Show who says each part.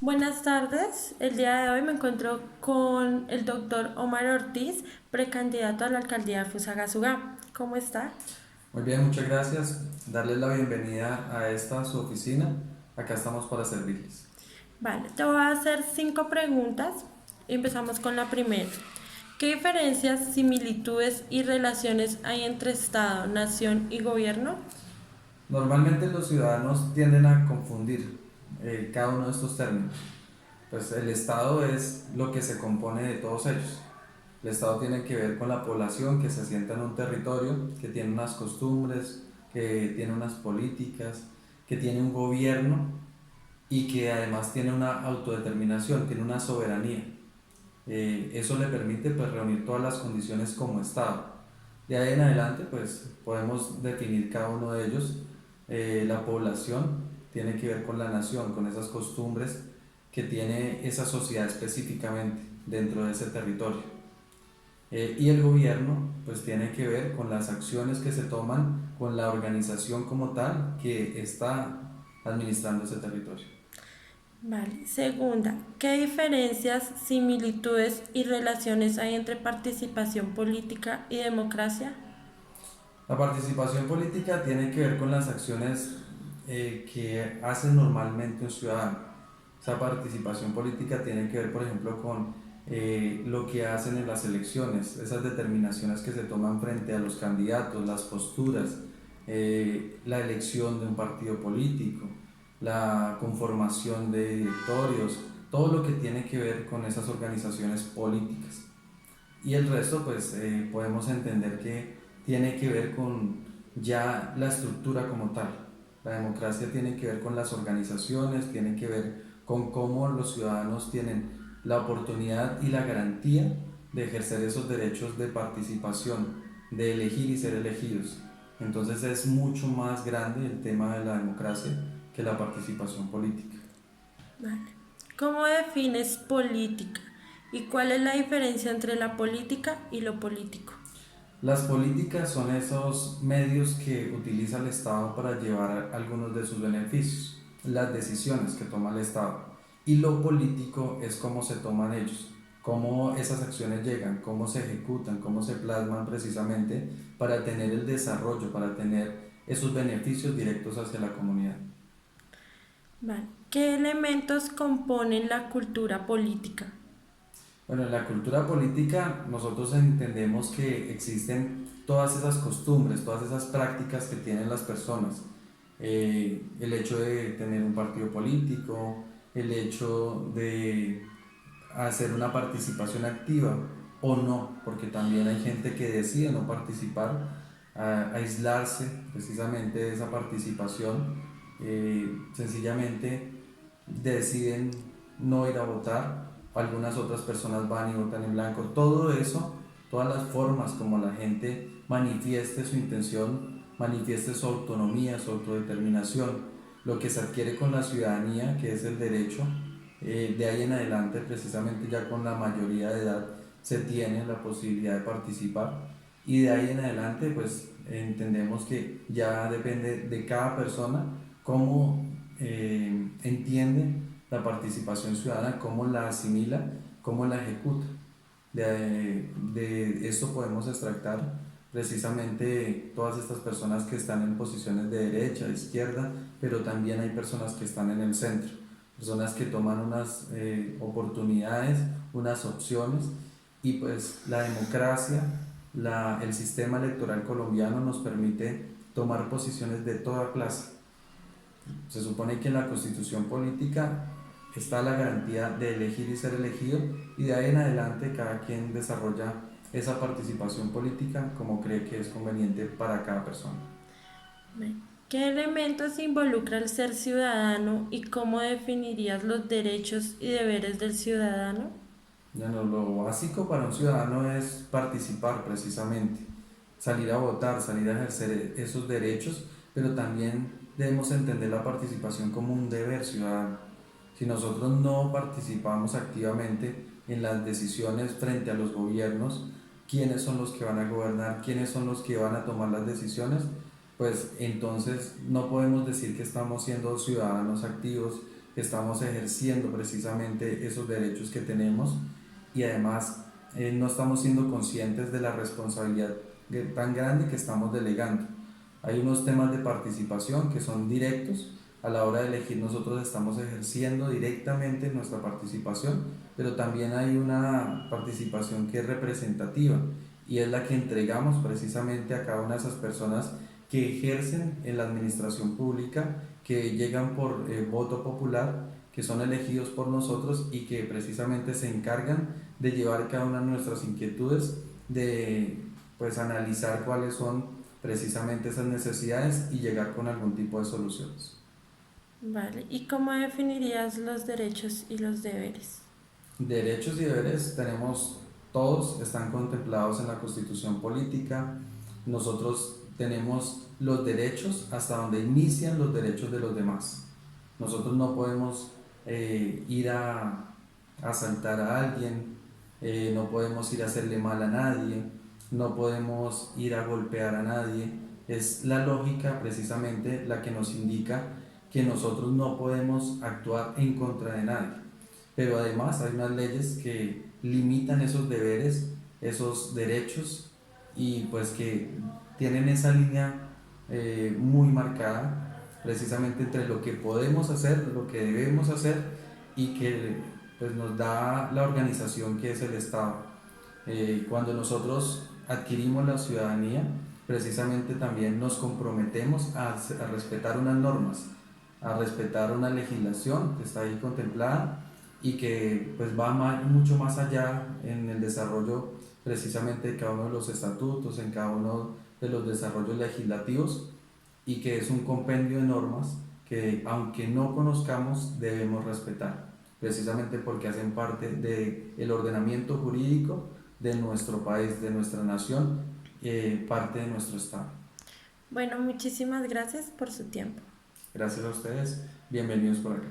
Speaker 1: Buenas tardes. El día de hoy me encuentro con el doctor Omar Ortiz, precandidato a la alcaldía de Fusagasugá. ¿Cómo está?
Speaker 2: Muy bien, muchas gracias. Darles la bienvenida a esta su oficina. Acá estamos para servirles.
Speaker 1: Vale, te voy a hacer 5 preguntas. Empezamos con la primera. ¿Qué diferencias, similitudes y relaciones hay entre Estado, nación y gobierno?
Speaker 2: Normalmente los ciudadanos tienden a confundir cada uno de estos términos. Pues el Estado es lo que se compone de todos ellos. El Estado tiene que ver con la población que se asienta en un territorio, que tiene unas costumbres, que tiene unas políticas, que tiene un gobierno y que además tiene una autodeterminación, tiene una soberanía. Eso le permite pues reunir todas las condiciones como Estado. De ahí en adelante pues podemos definir cada uno de ellos. La población tiene que ver con la nación, con esas costumbres que tiene esa sociedad específicamente dentro de ese territorio. Y el gobierno pues tiene que ver con las acciones que se toman con la organización como tal que está administrando ese territorio.
Speaker 1: Vale. Segunda, ¿qué diferencias, similitudes y relaciones hay entre participación política y democracia?
Speaker 2: La participación política tiene que ver con las acciones que hace normalmente un ciudadano. Esa participación política tiene que ver, por ejemplo, con lo que hacen en las elecciones, esas determinaciones que se toman frente a los candidatos, las posturas, la elección de un partido político, la conformación de directorios, todo lo que tiene que ver con esas organizaciones políticas. Y el resto pues podemos entender que tiene que ver con ya la estructura como tal. La democracia tiene que ver con las organizaciones, tiene que ver con cómo los ciudadanos tienen la oportunidad y la garantía de ejercer esos derechos de participación, de elegir y ser elegidos. Entonces es mucho más grande el tema de la democracia que la participación política.
Speaker 1: Vale. ¿Cómo defines política? ¿Y cuál es la diferencia entre la política y lo político?
Speaker 2: Las políticas son esos medios que utiliza el Estado para llevar algunos de sus beneficios, las decisiones que toma el Estado. Y lo político es cómo se toman ellos, cómo esas acciones llegan, cómo se ejecutan, cómo se plasman precisamente para tener el desarrollo, para tener esos beneficios directos hacia la comunidad.
Speaker 1: Vale. ¿Qué elementos componen la cultura política?
Speaker 2: Bueno, en la cultura política nosotros entendemos que existen todas esas costumbres, todas esas prácticas que tienen las personas. El hecho de tener un partido político, el hecho de hacer una participación activa o no, porque también hay gente que decide no participar, aislarse precisamente de esa participación, sencillamente deciden no ir a votar, algunas otras personas van y votan en blanco. Todo eso, todas las formas como la gente manifieste su intención, manifieste su autonomía, su autodeterminación, lo que se adquiere con la ciudadanía, que es el derecho, de ahí en adelante, precisamente ya con la mayoría de edad, se tiene la posibilidad de participar y de ahí en adelante pues entendemos que ya depende de cada persona cómo entiende la participación ciudadana, cómo la asimila, cómo la ejecuta. De esto podemos extractar precisamente todas estas personas que están en posiciones de derecha, de izquierda, pero también hay personas que están en el centro, personas que toman unas oportunidades, unas opciones y pues la democracia, el sistema electoral colombiano nos permite tomar posiciones de toda clase. Se supone que en la constitución política está la garantía de elegir y ser elegido y de ahí en adelante cada quien desarrolla esa participación política como cree que es conveniente para cada persona.
Speaker 1: Vale. ¿Qué elementos involucra el ser ciudadano y cómo definirías los derechos y deberes del ciudadano?
Speaker 2: Bueno, lo básico para un ciudadano es participar precisamente, salir a votar, salir a ejercer esos derechos, pero también debemos entender la participación como un deber ciudadano. Si nosotros no participamos activamente en las decisiones frente a los gobiernos, quiénes son los que van a gobernar, quiénes son los que van a tomar las decisiones, pues entonces no podemos decir que estamos siendo ciudadanos activos, que estamos ejerciendo precisamente esos derechos que tenemos y además no estamos siendo conscientes de la responsabilidad tan grande que estamos delegando. Hay unos temas de participación que son directos. A la hora de elegir nosotros estamos ejerciendo directamente nuestra participación, pero también hay una participación que es representativa y es la que entregamos precisamente a cada una de esas personas que ejercen en la administración pública, que llegan por voto popular, que son elegidos por nosotros y que precisamente se encargan de llevar cada una de nuestras inquietudes, de pues analizar cuáles son precisamente esas necesidades y llegar con algún tipo de soluciones.
Speaker 1: Vale, ¿y cómo definirías los derechos y los deberes?
Speaker 2: Derechos y deberes tenemos todos, están contemplados en la Constitución Política. Nosotros tenemos los derechos hasta donde inician los derechos de los demás. Nosotros no podemos ir a asaltar a alguien, no podemos ir a hacerle mal a nadie, no podemos ir a golpear a nadie. Es la lógica precisamente la que nos indica que nosotros no podemos actuar en contra de nadie. Pero además hay unas leyes que limitan esos deberes, esos derechos y pues que tienen esa línea muy marcada precisamente entre lo que podemos hacer, lo que debemos hacer y que pues nos da la organización que es el Estado. Cuando nosotros adquirimos la ciudadanía, precisamente también nos comprometemos a respetar unas normas, a respetar una legislación que está ahí contemplada y que pues va mucho más allá en el desarrollo precisamente de cada uno de los estatutos, en cada uno de los desarrollos legislativos y que es un compendio de normas que aunque no conozcamos debemos respetar, precisamente porque hacen parte del ordenamiento jurídico de nuestro país, de nuestra nación, parte de nuestro Estado.
Speaker 1: Bueno, muchísimas gracias por su tiempo.
Speaker 2: Gracias a ustedes, bienvenidos por acá.